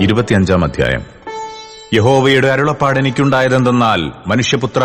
25 അധ്യായം. യഹോവയുടെ അരുളപ്പാട് എനിക്കുണ്ടായതെന്തെന്നാൽ, മനുഷ്യപുത്ര,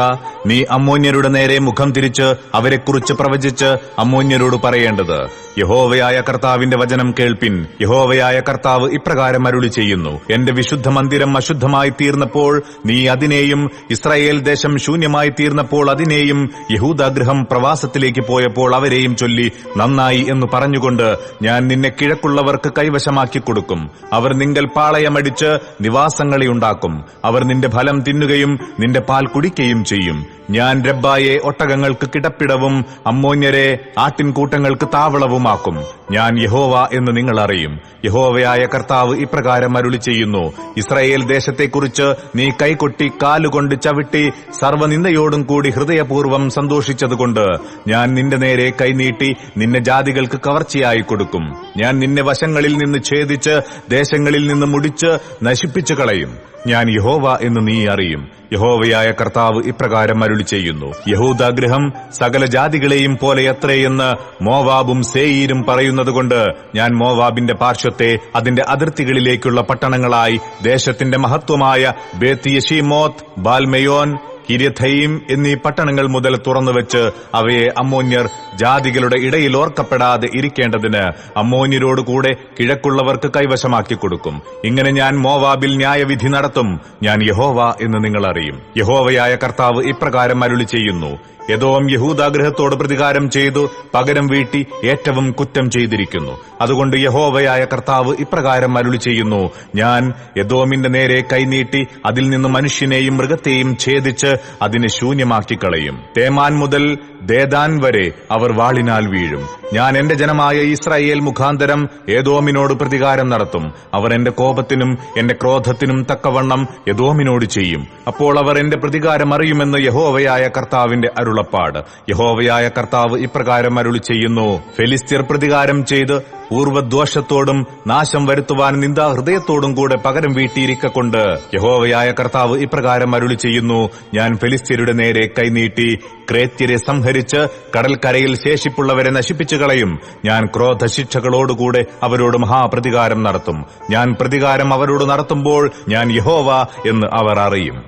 നീ അമ്മോന്യരുടെ നേരെ മുഖം തിരിച്ച് അവരെക്കുറിച്ച് പ്രവചിച്ച് അമ്മോന്യരോട് പറയേണ്ടത്: യഹോവയായ കർത്താവിന്റെ വചനം കേൾപ്പിൻ. യഹോവയായ കർത്താവ് ഇപ്രകാരം അരുളി ചെയ്യുന്നു: എന്റെ വിശുദ്ധ മന്ദിരം അശുദ്ധമായി തീർന്നപ്പോൾ നീ അതിനെയും, ഇസ്രായേൽ ദേശം ശൂന്യമായി തീർന്നപ്പോൾ അതിനെയും, യഹൂദാഗൃഹം പ്രവാസത്തിലേക്ക് പോയപ്പോൾ അവരെയും ചൊല്ലി നന്നായി എന്ന് പറഞ്ഞുകൊണ്ട് ഞാൻ നിന്നെ കിഴക്കുള്ളവർക്ക് കൈവശമാക്കി കൊടുക്കും. അവർ നിങ്കൽ പാളയമടിച്ച് നിവാസങ്ങളെ ഉണ്ടാക്കും. അവർ നിന്റെ ഫലം തിന്നുകയും നിന്റെ പാൽ കുടിക്കുകയും ചെയ്യും. ഞാൻ രബ്ബായെ ഒട്ടകങ്ങൾക്ക് കിടപ്പിടവും അമ്മോന്യരെ ആട്ടിൻകൂട്ടങ്ങൾക്ക് താവളവുമാക്കും. ഞാൻ യഹോവ എന്ന് നിങ്ങൾ അറിയും. യഹോവയായ കർത്താവ് ഇപ്രകാരം അരുളി ചെയ്യുന്നു: ഇസ്രായേൽ ദേശത്തെക്കുറിച്ച് നീ കൈകൊട്ടി കാലുകൊണ്ട് ചവിട്ടി സർവ്വനിന്ദയോടും കൂടി ഹൃദയപൂർവ്വം സന്തോഷിച്ചതുകൊണ്ട് ഞാൻ നിന്റെ നേരെ കൈനീട്ടി നിന്നെ ജാതികൾക്ക് കവർച്ചയായി കൊടുക്കും. ഞാൻ നിന്നെ വശങ്ങളിൽ നിന്ന് ഛേദിച്ച് ദേശങ്ങളിൽ നിന്ന് മുടിച്ച് നശിപ്പിച്ചു കളയും. ഞാൻ യഹോവ എന്ന് നീ അറിയും. യഹോവയായ കർത്താവ് ഇപ്രകാരം അരുളി ചെയ്യുന്നു: യഹൂദാഗൃഹം സകല ജാതികളെയും പോലെ എത്രയെന്ന് മോവാബും സേയീരും പറയുന്നതുകൊണ്ട് ഞാൻ മോവാബിന്റെ പാർശ്വത്തെ അതിന്റെ അതിർത്തികളിലേക്കുള്ള പട്ടണങ്ങളായി ദേശത്തിന്റെ മഹത്വമായ ബേത്ത്യെശീമോത്ത്, ബാൽമെയോൻ, കിര്യഥയീം എന്നീ പട്ടണങ്ങൾ മുതൽ തുറന്നുവെച്ച് അവയെ അമ്മോന്യർ ജാതികളുടെ ഇടയിൽ ഓർക്കപ്പെടാതെ ഇരിക്കേണ്ടതിന് അമ്മോന്യരോടുകൂടെ കിഴക്കുള്ളവർക്ക് കൈവശമാക്കി കൊടുക്കും. ഇങ്ങനെ ഞാൻ മോവാബിൽ ന്യായവിധി നടത്തും. ഞാൻ യഹോവ എന്ന് നിങ്ങൾ അറിയും. യഹോവയായ കർത്താവ് ഇപ്രകാരം അരുളി ചെയ്യുന്നു: എദോം യഹൂദാഗൃഹത്തോട് പ്രതികാരം ചെയ്തു പകരം വീട്ടി ഏറ്റവും കുറ്റം ചെയ്തിരിക്കുന്നു. അതുകൊണ്ട് യഹോവയായ കർത്താവ് ഇപ്രകാരം അരുളി ചെയ്യുന്നു: ഞാൻ എദോമിന്റെ നേരെ കൈനീട്ടി അതിൽ നിന്ന് മനുഷ്യനെയും മൃഗത്തെയും ഛേദിച്ച് അതിനെ ശൂന്യമാക്കി കളയും. തേമാൻ മുതൽ ദേദാൻ വരെ അവർ വാളിനാൽ വീഴും. ഞാൻ എന്റെ ജനമായ ഇസ്രായേൽ മുഖാന്തരം ഏദോമിനോട് പ്രതികാരം നടത്തും. അവർ എന്റെ കോപത്തിനും എന്റെ ക്രോധത്തിനും തക്കവണ്ണം എദോമിനോട് ചെയ്യും. അപ്പോൾ അവർ എന്റെ പ്രതികാരം അറിയുമെന്ന് യഹോവയായ കർത്താവിന്റെ അരുളപ്പാട്. യഹോവയായ കർത്താവ് ഇപ്രകാരം അരുളി ചെയ്യുന്നു: ഫെലിസ്ത്യർ പ്രതികാരം ചെയ്ത് പൂർവ്വദ്വേഷത്തോടും നാശം വരുത്തുവാൻ നിന്ദാഹൃദയത്തോടും കൂടെ പകരം വീട്ടിയിരിക്കൊണ്ട് യഹോവയായ കർത്താവ് ഇപ്രകാരം അരുളി ചെയ്യുന്നു: ഞാൻ ഫെലിസ്ത്യരുടെ നേരെ കൈനീട്ടി ക്രേത്യരെ സംഹരിച്ച് കടൽക്കരയിൽ ശേഷിപ്പുള്ളവരെ നശിപ്പിച്ചു കളയും. ഞാൻ ക്രോധശിക്ഷകളോടുകൂടെ അവരോട് മഹാപ്രതികാരം നടത്തും. ഞാൻ പ്രതികാരം അവരോട് നടത്തുമ്പോൾ ഞാൻ യഹോവ എന്ന് അവർ അറിയും.